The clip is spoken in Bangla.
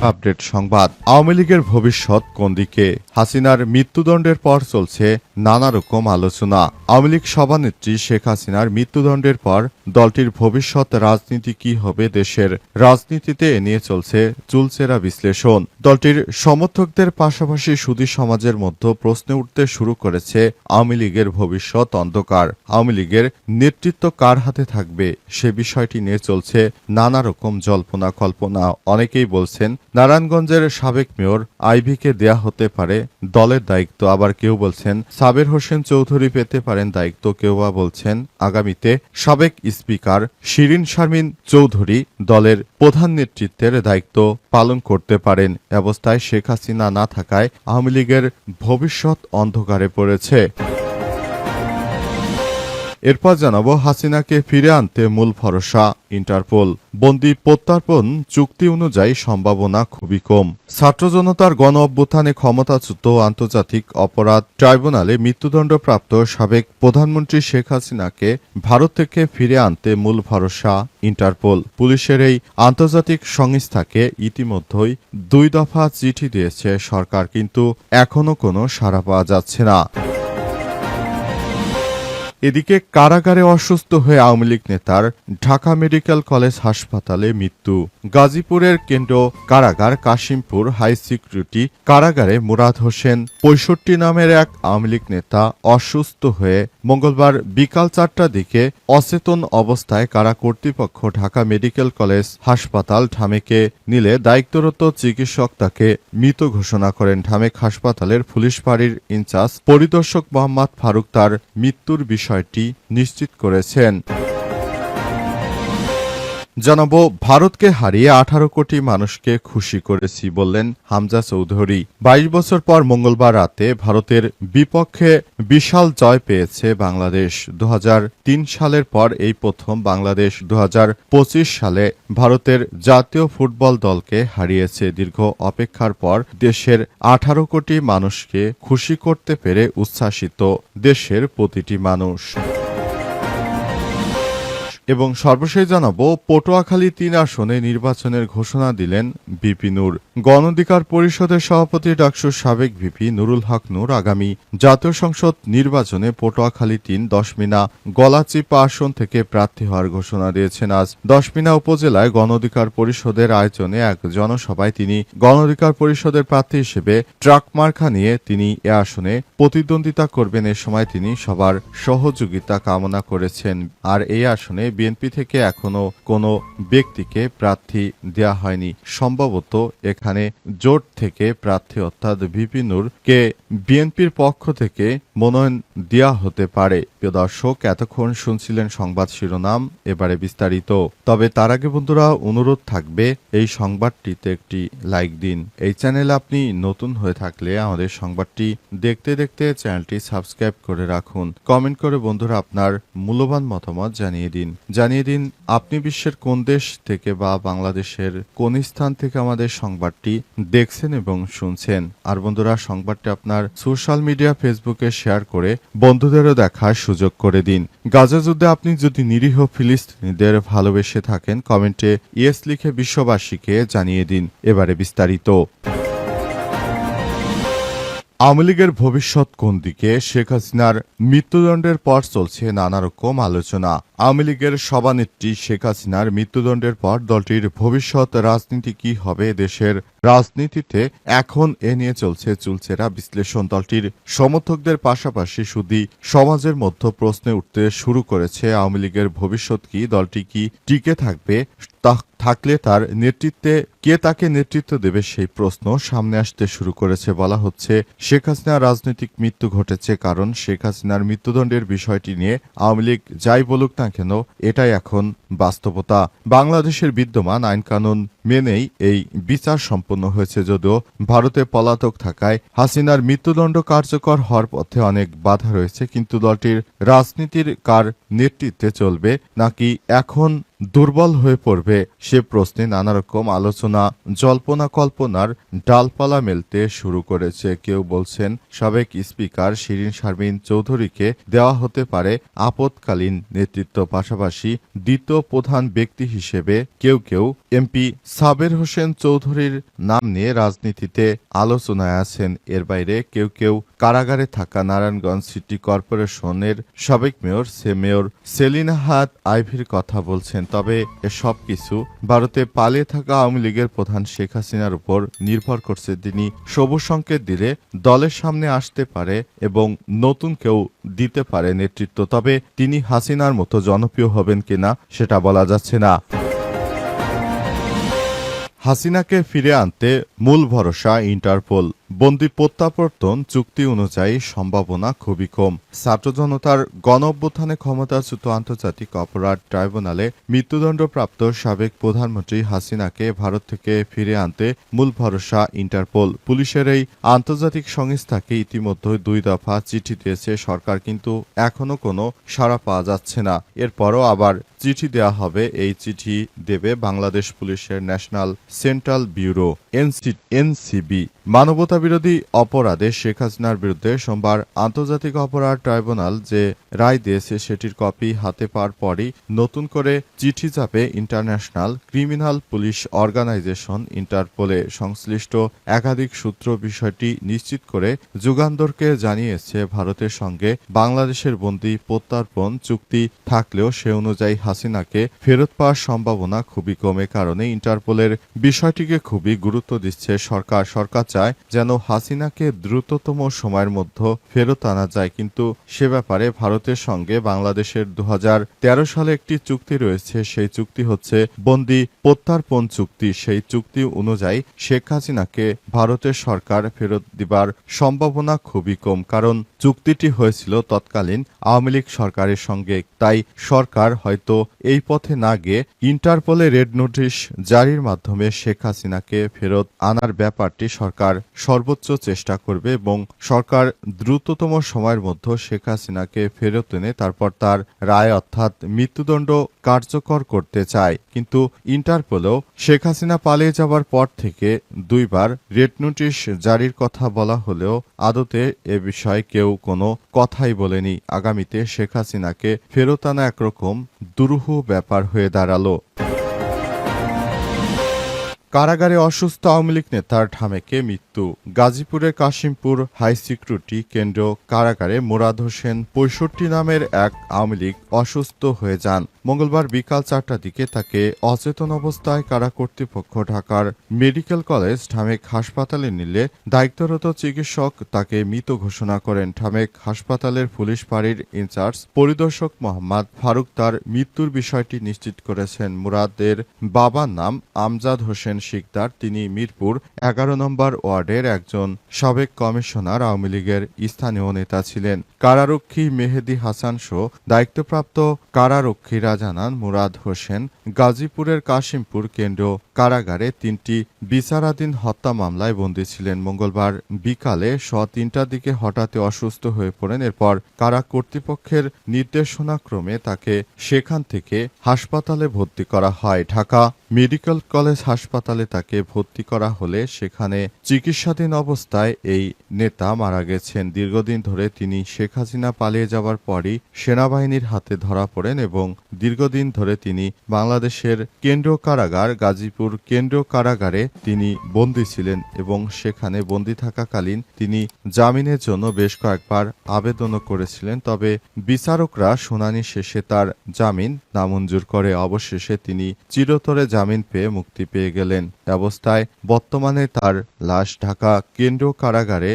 আপডেট সংবাদ। আওয়ামী লীগের ভবিষ্যৎ কোন দিকে? হাসিনার মৃত্যুদণ্ডের পর চলছে নানা রকম আলোচনা। আওয়ামী লীগ সভানেত্রী শেখ হাসিনার মৃত্যুদণ্ডের পর দলটির ভবিষ্যৎ রাজনীতি কি হবে, দেশের রাজনীতিতে এ নিয়ে চলছে চুলচেরা বিশ্লেষণ। দলটির সমর্থকদের পাশাপাশি সুধী সমাজের মধ্যে প্রশ্ন উঠতে শুরু করেছে আওয়ামী লীগের ভবিষ্যৎ অন্ধকার। আওয়ামী লীগের নেতৃত্ব কার হাতে থাকবে সে বিষয়টি নিয়ে চলছে নানা রকম জল্পনা কল্পনা। অনেকেই বলছেন নারায়ণগঞ্জের সাবেক মেয়র আইভীকে দেয়া হতে পারে দলের দায়িত্ব, আবার কেউ বলছেন সাবের হোসেন চৌধুরী পেতে পারেন দায়িত্ব, কেউ বা বলছেন আগামীতে সাবেক স্পিকার শিরীন শারমিন চৌধুরী দলের প্রধান নেতৃত্বের দায়িত্ব পালন করতে পারেন। অবস্থায় শেখ হাসিনা না থাকায় আওয়ামী লীগের ভবিষ্যৎ অন্ধকারে পড়েছে। এরপর জানাবো হাসিনাকে ফিরে আনতে মূল ভরসা ইন্টারপোল। বন্দি প্রত্যর্পণ চুক্তি অনুযায়ী সম্ভাবনা খুবই কম। ছাত্র জনতার গণ অভ্যুত্থানে ক্ষমতাচ্যুত আন্তর্জাতিক অপরাধ ট্রাইব্যুনালে মৃত্যুদণ্ডপ্রাপ্ত সাবেক প্রধানমন্ত্রী শেখ হাসিনাকে ভারত থেকে ফিরে আনতে মূল ভরসা ইন্টারপোল। পুলিশের এই আন্তর্জাতিক সংস্থাকে ইতিমধ্যেই 2 দফা চিঠি দিয়েছে সরকার, কিন্তু এখনো কোনো সাড়া পাওয়া যাচ্ছে না। এদিকে কারাগারে অসুস্থ হয়ে আওয়ামী লীগ নেতার ঢাকা মেডিকেল কলেজ হাসপাতালে মৃত্যু। গাজীপুরের কেন্দ্র কারাগার কাশিমপুর হাই সিকিউরিটি কারাগারে মুরাদ হোসেন 65 নামের এক আওয়ামী লীগ নেতা অসুস্থ হয়ে মঙ্গলবার বিকাল 4টার দিকে অচেতন অবস্থায় কারা কর্তৃপক্ষ ঢাকা মেডিকেল কলেজ হাসপাতাল ঢামেকে নিলে দায়িত্বরত চিকিৎসক তাকে মৃত ঘোষণা করেন। ঢামেক হাসপাতালের পুলিশ ফাঁড়ির ইনচার্জ পরিদর্শক মোহাম্মদ ফারুক তার মৃত্যুর বিষয়টি নিশ্চিত করেছেন। জানাবো ভারতকে হারিয়ে 18 কোটি মানুষকে খুশি করেছি বললেন হামজা চৌধুরী। 22 বছর পর মঙ্গলবার রাতে ভারতের বিপক্ষে বিশাল জয় পেয়েছে বাংলাদেশ। 2003 সালের পর এই প্রথম বাংলাদেশ 2025 সালে ভারতের জাতীয় ফুটবল দলকে হারিয়েছে। দীর্ঘ অপেক্ষার পর দেশের 18 কোটি মানুষকে খুশি করতে পেরে উচ্ছ্বাসিত দেশের প্রতিটি মানুষ। এবং সর্বশেষ জানাবো পটুয়াখালী 3 আসনে নির্বাচনের ঘোষণা দিলেন ভিপি নূর। গণ অধিকার পরিষদের সভাপতি ডাকসুর সাবেক ভিপি নুরুল হক নূর আগামী জাতীয় সংসদ নির্বাচনে পটুয়াখালী 3 দশমিনা গলাচিপা আসন থেকে প্রার্থী হওয়ার ঘোষণা দিয়েছেন। আজ দশমিনা উপজেলায় গণ অধিকার পরিষদের আয়োজনে এক জনসভায় তিনি গণ অধিকার পরিষদের প্রার্থী হিসেবে ট্রাক মার্কা নিয়ে তিনি এ আসনে প্রতিদ্বন্দ্বিতা করবেন। এ সময় তিনি সবার সহযোগিতা কামনা করেছেন। আর এই আসনে বিএনপি থেকে এখনো কোনো ব্যক্তিকে প্রার্থী দেয়া হয়নি। সম্ভবত এখানে জোট থেকে প্রার্থী অর্থাৎ ভিপি নূরকে বিএনপির পক্ষ থেকে মনোনয়ন দেয়া হতে পারে। প্রিয় দর্শক, এতক্ষণ শুনছিলেন সংবাদ শিরোনাম, এবারে বিস্তারিত। তবে তার আগে বন্ধুরা অনুরোধ থাকবে এই সংবাদটিতে একটি লাইক দিন। এই চ্যানেলে আপনি নতুন হয়ে থাকলে আমাদের সংবাদটি দেখতে দেখতে চ্যানেলটি সাবস্ক্রাইব করে রাখুন। কমেন্ট করে বন্ধুরা আপনার মূল্যবান মতামত জানিয়ে দিন। আপনি বিশ্বের কোন দেশ থেকে বা বাংলাদেশের কোন স্থান থেকে আমাদের সংবাদটি দেখছেন এবং শুনছেন। আর বন্ধুরা সংবাদটি আপনার সোশ্যাল মিডিয়া ফেসবুকে শেয়ার করে বন্ধুদেরও দেখার সুযোগ করে দিন। গাজা যুদ্ধে আপনি যদি নিরীহ ফিলিস্তিনিদের ভালোবেসে থাকেন কমেন্টে ইয়েস লিখে বিশ্ববাসীকে জানিয়ে দিন। এবারে বিস্তারিত। আওয়ামী লীগের ভবিষ্যৎ কোন দিকে? শেখ হাসিনার মৃত্যুদণ্ডের পর চলছে নানা রকম আলোচনা। আওয়ামী লীগের সভানেত্রী শেখ হাসিনার মৃত্যুদণ্ডের পর দলটির ভবিষ্যৎ রাজনীতি কি হবে, দেশের রাজনীতিতে এখন এ নিয়ে চলছে চুলচেরা বিশ্লেষণ। দলটির সমর্থকদের পাশাপাশি সুধী সমাজের মধ্যে প্রশ্ন উঠতে শুরু করেছে আওয়ামী লীগের ভবিষ্যৎ কি, দলটি কি টিকে থাকবে, থাকলে তার নেতৃত্বে কে তাকে নেতৃত্ব দেবে সেই প্রশ্ন সামনে আসতে শুরু করেছে। বলা হচ্ছে শেখ হাসিনার রাজনৈতিক মৃত্যু ঘটেছে কারণ শেখ হাসিনার মৃত্যুদণ্ডের বিষয়টি নিয়ে আওয়ামী লীগ যাই বলুক না কেন এটাই এখন বাস্তবতা। বাংলাদেশের বিদ্যমান আইন কানুন মেনেই এই বিচার সম্পন্ন হয়েছে। যদিও ভারতে পলাতক থাকায় হাসিনার মৃত্যুদণ্ড কার্যকর হওয়ার পথে অনেক বাধা রয়েছে, কিন্তু দলটির রাজনীতির কার নেতৃত্বে চলবে নাকি এখন দুর্বল হয়ে পড়বে সে প্রশ্নে নানা রকম আলোচনা জল্পনা কল্পনার ডালপালা মেলতে শুরু করেছে। কেউ বলছেন সাবেক স্পিকার শিরীন শারমিন চৌধুরীকে দেওয়া হতে পারে আপৎকালীন নেতৃত্ব, পাশাপাশি দ্বিতীয় প্রধান ব্যক্তি হিসেবে কেউ কেউ এমপি সাবের হোসেন চৌধুরীর নাম নিয়ে রাজনীতিতে আলোচনায় আছেন। এর বাইরে কেউ কেউ কারাগারে থাকা নারায়ণগঞ্জ সিটি কর্পোরেশনের সাবেক মেয়র সেলিনা হায়াত আইভীর কথা বলছেন। তবে এসব কিছু ভারতে পালিয়ে থাকা আওয়ামী লীগের প্রধান শেখ হাসিনার উপর নির্ভর করছে। তিনি সবুজ সংকেত দিলে দলের সামনে আসতে পারে এবং নতুন কেউ দিতে পারে নেতৃত্ব। তবে তিনি হাসিনার মতো জনপ্রিয় হবেন কিনা সেটা বলা যাচ্ছে না। হাসিনাকে ফিরে আনতে মূল ভরসা ইন্টারপোল। বন্দি প্রত্যাবর্তন চুক্তি অনুযায়ী সম্ভাবনা খুবই কম। ছাত্র জনতার গণ অভ্যুত্থানে ক্ষমতাচ্যুত আন্তর্জাতিক অপরাধ ট্রাইব্যুনালে মৃত্যুদণ্ডপ্রাপ্ত সাবেক প্রধানমন্ত্রী হাসিনাকে ভারত থেকে ফিরে আনতে মূল ভরসা ইন্টারপোল। পুলিশের এই আন্তর্জাতিক সংস্থাকে ইতিমধ্যে 2 দফা চিঠি দিয়েছে সরকার, কিন্তু এখনো কোনো সাড়া পাওয়া যাচ্ছে না। এরপরও আবার চিঠি দেওয়া হবে। এই চিঠি দেবে বাংলাদেশ পুলিশের ন্যাশনাল সেন্ট্রাল ব্যুরো এনসিবি। মানবতাবিরোধী অপরাধে শেখ হাসিনার বিরুদ্ধে সোমবার আন্তর্জাতিক অপরাধ ট্রাইব্যুনাল যে রায় দিয়েছে সেটির কপি হাতে পাওয়ার পরই নতুন করে চিঠি যাবে ইন্টারন্যাশনাল ক্রিমিনাল পুলিশ অর্গানাইজেশন ইন্টারপোলে। সংশ্লিষ্ট একাধিক সূত্র বিষয়টি নিশ্চিত করে যুগান্তরকে জানিয়েছে, ভারতের সঙ্গে বাংলাদেশের বন্দি প্রত্যার্পণ চুক্তি থাকলেও সে অনুযায়ী হাসিনাকে ফেরত পাওয়ার সম্ভাবনা খুবই কমে। কারণে ইন্টারপোলের বিষয়টিকে খুবই গুরুত্ব দিচ্ছে সরকার। সরকার চায় যেন হাসিনাকে দ্রুততম সময়ের মধ্যে ফেরত আনা যায়, কিন্তু সে ব্যাপারে ভারতের সঙ্গে বাংলাদেশের 2013 সালে একটি চুক্তি রয়েছে। সেই চুক্তি হচ্ছে বন্দি প্রত্যার্পণ চুক্তি। সেই চুক্তি অনুযায়ী শেখ হাসিনাকে ভারতের সরকার ফেরত দিবার সম্ভাবনা খুবই কম, কারণ চুক্তিটি হয়েছিল তৎকালীন আওয়ামী লীগ সরকারের সঙ্গে। তাই সরকার হয়তো এই পথে না গিয়ে ইন্টারপোলে রেড নোটিশ জারির মাধ্যমে শেখ হাসিনাকে ফেরত আনার ব্যাপারটি সরকার সর্বোচ্চ চেষ্টা করবে এবং সরকার দ্রুততম সময়ের মধ্যে শেখ হাসিনাকে ফেরত এনে তারপর তার রায় অর্থাৎ মৃত্যুদণ্ড কার্যকর করতে চায়। কিন্তু ইন্টারপোলেও শেখ হাসিনা পালিয়ে যাবার পর থেকে 2 বার রেড নোটিশ জারির কথা বলা হলেও আদতে এ বিষয়ে কেউ কোনো কথাই বলেনি। আগামীতে শেখ হাসিনাকে ফেরত আনা একরকম দুরূহ ব্যাপার হয়ে দাঁড়ালো। কারাগারে অসুস্থ আওয়ামী লীগ নেতার ঢামেকে মৃত্যু। গাজীপুরের কাশিমপুর হাই সিকিউরিটি কেন্দ্র কারাগারে মুরাদ হোসেন 65 নামের এক আওয়ামী লীগ অসুস্থ হয়ে যান। মঙ্গলবার বিকাল 4টার দিকে তাকে অচেতন অবস্থায় কারা কর্তৃপক্ষ ঢাকার মেডিকেল কলেজ ঢামেক হাসপাতালে নিলে দায়িত্বরত চিকিৎসক তাকে মৃত ঘোষণা করেন। ঢামেক হাসপাতালের পুলিশ ফাঁড়ির ইনচার্জ পরিদর্শক মোহাম্মদ ফারুক তার মৃত্যুর বিষয়টি নিশ্চিত করেছেন। মুরাদের বাবার নাম আমজাদ হোসেন শিকদার। তিনি মিরপুর 11 নম্বর ওয়ার্ডের একজন সাবেক কমিশনার, আওয়ামী লীগের স্থানীয় নেতা ছিলেন। কারারক্ষী মেহেদি হাসান সহ দায়িত্বপ্রাপ্ত কারারক্ষীরা জানান, মুরাদ হোসেন গাজীপুরের কাশিমপুর কেন্দ্র কারাগারে 3টি বিচারাধীন হত্যা মামলায় বন্দী ছিলেন। মঙ্গলবার বিকালে 3টার দিকে হঠাৎ অসুস্থ হয়ে পড়েন। এরপর কারা কর্তৃপক্ষের নির্দেশনাক্রমে তাকে সেখান থেকে হাসপাতালে ভর্তি করা হয়। ঢাকা মেডিকেল কলেজ হাসপাতালে তাকে ভর্তি করা হলে সেখানে চিকিৎসাধীন অবস্থায় এই নেতা মারা গেছেন। দীর্ঘদিন ধরে তিনি শেখ হাসিনা পালিয়ে যাওয়ার পরই সেনাবাহিনীর হাতে ধরা পড়েন এবং দীর্ঘদিন ধরে তিনি বাংলাদেশের কেন্দ্রীয় কারাগার গাজীপুর কেন্দ্রীয় কারাগারে তিনি বন্দী ছিলেন এবং সেখানে বন্দী থাকাকালীন তিনি জামিনের জন্য বেশ কয়েকবার আবেদনও করেছিলেন। তবে বিচারকরা শুনানি শেষে তার জামিন নামঞ্জুর করে। অবশেষে তিনি চিরতরে জামিন পেয়ে মুক্তি পেয়ে গেলেন। অবস্থায় বর্তমানে তার লাশ ঢাকা কেন্দ্রীয় কারাগারে